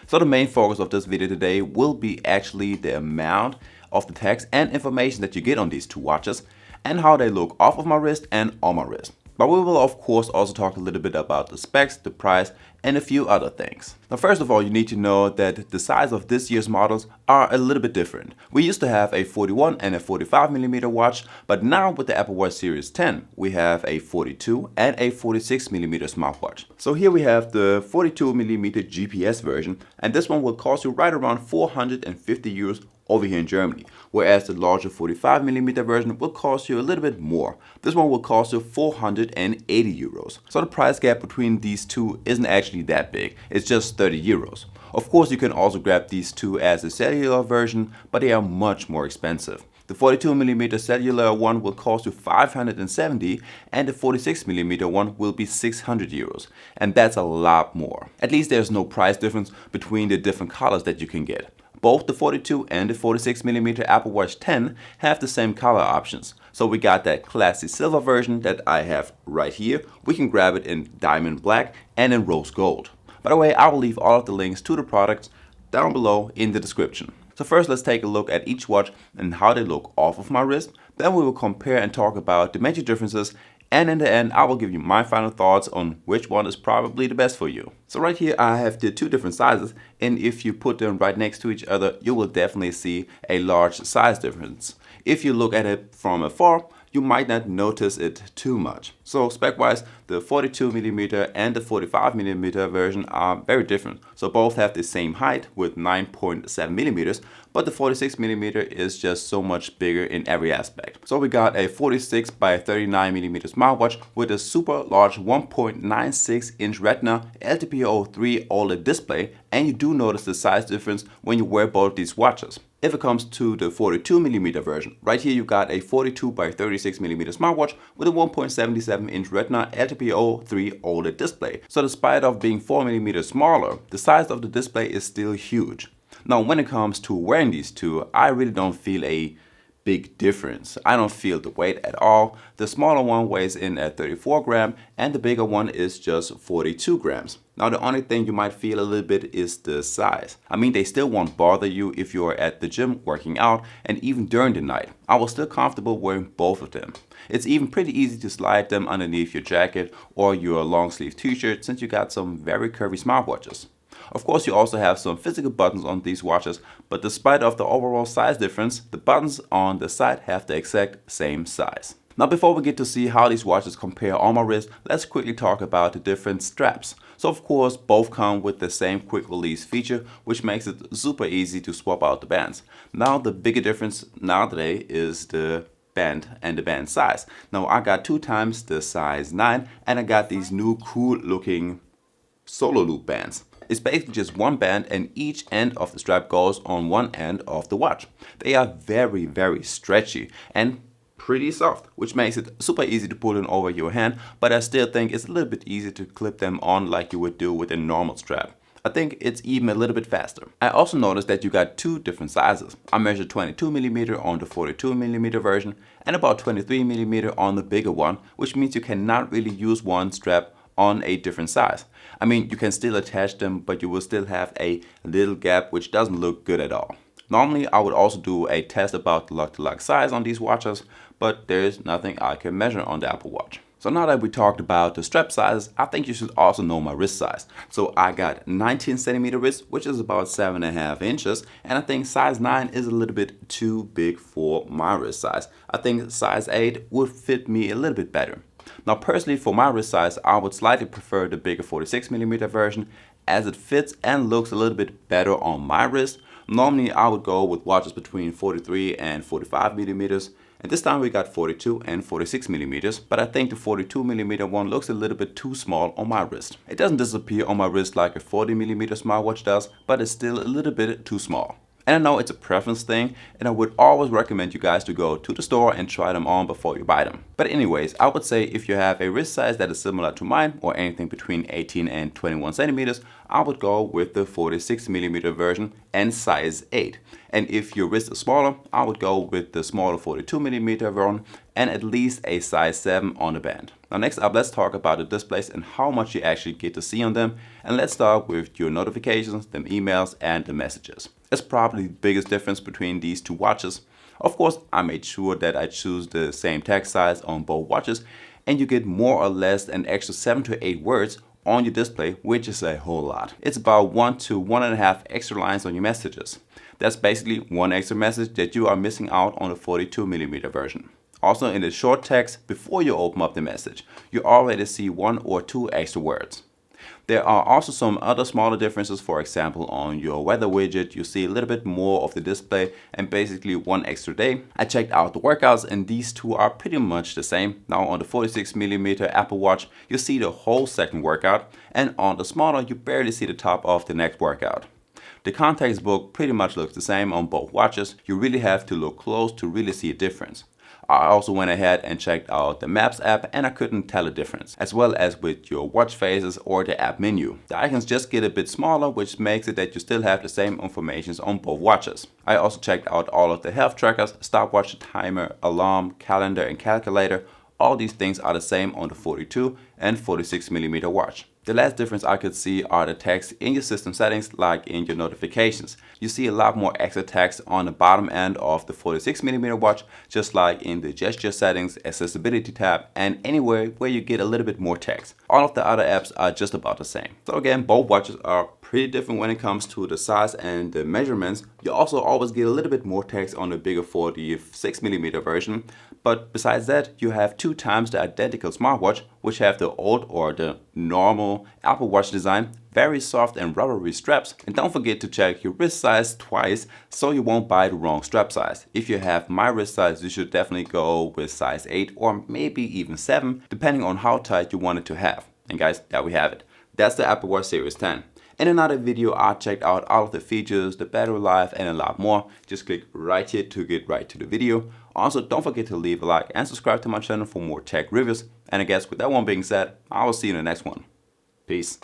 So the main focus of this video today will be actually the amount of the text and information that you get on these two watches and how they look off of my wrist and on my wrist. But we will of course also talk a little bit about the specs, the price, and a few other things. Now first of all, you need to know that the size of this year's models are a little bit different. We used to have a 41 and a 45mm watch, but now with the Apple Watch Series 10, we have a 42 and a 46mm smartwatch. So here we have the 42mm GPS version, and this one will cost you right around 450 euros over here in Germany, whereas the larger 45mm version will cost you a little bit more. This one will cost you 480 euros. So the price gap between these two isn't actually that big, it's just 30 euros. Of course you can also grab these two as a cellular version, but they are much more expensive. The 42mm cellular one will cost you 570 and the 46mm one will be 600 euros. And that's a lot more. At least there's no price difference between the different colors that you can get. Both the 42 and the 46mm Apple Watch 10 have the same color options. So we got that classy silver version that I have right here. We can grab it in diamond black and in rose gold. By the way, I will leave all of the links to the products down below in the description. So first let's take a look at each watch and how they look off of my wrist. Then we will compare and talk about the major differences, and in the end I will give you my final thoughts on which one is probably the best for you. So right here I have the two different sizes, and if you put them right next to each other you will definitely see a large size difference. If you look at it from afar, you might not notice it too much. So spec wise, the 42mm and the 45mm version are very different. So both have the same height with 9.7mm, but the 46mm is just so much bigger in every aspect. So we got a 46 by 39mm smartwatch with a super large 1.96 inch Retina LTPO3 OLED display, and you do notice the size difference when you wear both these watches. If it comes to the 42mm version, right here you got a 42 by 36mm smartwatch with a 1.77 inch Retina LTPO3 OLED display. So despite of being 4mm smaller, the size of the display is still huge. Now when it comes to wearing these two, I really don't feel a big difference. I don't feel the weight at all. The smaller one weighs in at 34 grams and the bigger one is just 42 grams. Now the only thing you might feel a little bit is the size. I mean, they still won't bother you if you're at the gym working out, and even during the night. I was still comfortable wearing both of them. It's even pretty easy to slide them underneath your jacket or your long sleeve t-shirt, since you got some very curvy smartwatches. Of course you also have some physical buttons on these watches, but despite of the overall size difference, the buttons on the side have the exact same size. Now before we get to see how these watches compare on my wrist, let's quickly talk about the different straps. So of course both come with the same quick release feature, which makes it super easy to swap out the bands. Now the bigger difference nowadays is the band and the band size. Now I got 2 times the size 9 and I got these new cool looking solo loop bands. It's basically just one band and each end of the strap goes on one end of the watch. They are very stretchy and pretty soft, which makes it super easy to pull in over your hand, but I still think it's a little bit easier to clip them on like you would do with a normal strap. I think it's even a little bit faster. I also noticed that you got 2 different sizes. I measured 22mm on the 42mm version and about 23mm on the bigger one, which means you cannot really use one strap on a different size. I mean, you can still attach them, but you will still have a little gap, which doesn't look good at all. Normally I would also do a test about the lock-to-lock size on these watches, but there is nothing I can measure on the Apple Watch. So now that we talked about the strap sizes, I think you should also know my wrist size. So I got 19cm wrist, which is about 7.5 inches, and I think size 9 is a little bit too big for my wrist size. I think size 8 would fit me a little bit better. Now personally for my wrist size, I would slightly prefer the bigger 46mm version, as it fits and looks a little bit better on my wrist. Normally I would go with watches between 43 and 45mm, and this time we got 42 and 46mm, but I think the 42mm one looks a little bit too small on my wrist. It doesn't disappear on my wrist like a 40mm smartwatch does, but it's still a little bit too small. And I know it's a preference thing, and I would always recommend you guys to go to the store and try them on before you buy them. But anyways, I would say if you have a wrist size that is similar to mine, or anything between 18 and 21 centimeters, I would go with the 46mm version and size 8. And if your wrist is smaller, I would go with the smaller 42mm one and at least a size 7 on the band. Now next up, let's talk about the displays and how much you actually get to see on them. And let's start with your notifications, them emails, and the messages. It's probably the biggest difference between these two watches. Of course, I made sure that I choose the same text size on both watches, and you get more or less an extra 7 to 8 words on your display, which is a whole lot. It's about 1 to 1.5 extra lines on your messages. That's basically one extra message that you are missing out on the 42mm version. Also, in the short text before you open up the message, you already see 1 or 2 extra words. There are also some other smaller differences. For example, on your weather widget, you see a little bit more of the display and basically 1 extra day. I checked out the workouts and these two are pretty much the same. Now on the 46mm Apple Watch, you see the whole second workout, and on the smaller, you barely see the top of the next workout. The context book pretty much looks the same on both watches. You really have to look close to really see a difference. I also went ahead and checked out the Maps app and I couldn't tell a difference, as well as with your watch faces or the app menu. The icons just get a bit smaller, which makes it that you still have the same information on both watches. I also checked out all of the health trackers, stopwatch, timer, alarm, calendar, and calculator. All these things are the same on the 42 and 46mm watch. The last difference I could see are the text in your system settings, like in your notifications. You see a lot more extra text on the bottom end of the 46mm watch, just like in the gesture settings, accessibility tab, and anywhere where you get a little bit more text. All of the other apps are just about the same. So again, both watches are pretty different when it comes to the size and the measurements. You also always get a little bit more text on the bigger 46mm version. But besides that, you have 2 times the identical smartwatch, which have the old or the normal Apple Watch design, very soft and rubbery straps. And don't forget to check your wrist size twice so you won't buy the wrong strap size. If you have my wrist size, you should definitely go with size 8 or maybe even 7, depending on how tight you want it to have. And guys, there we have it. That's the Apple Watch Series 10. In another video, I checked out all of the features, the battery life, and a lot more. Just click right here to get right to the video. Also, don't forget to leave a like and subscribe to my channel for more tech reviews. And I guess with that one being said, I will see you in the next one. Peace.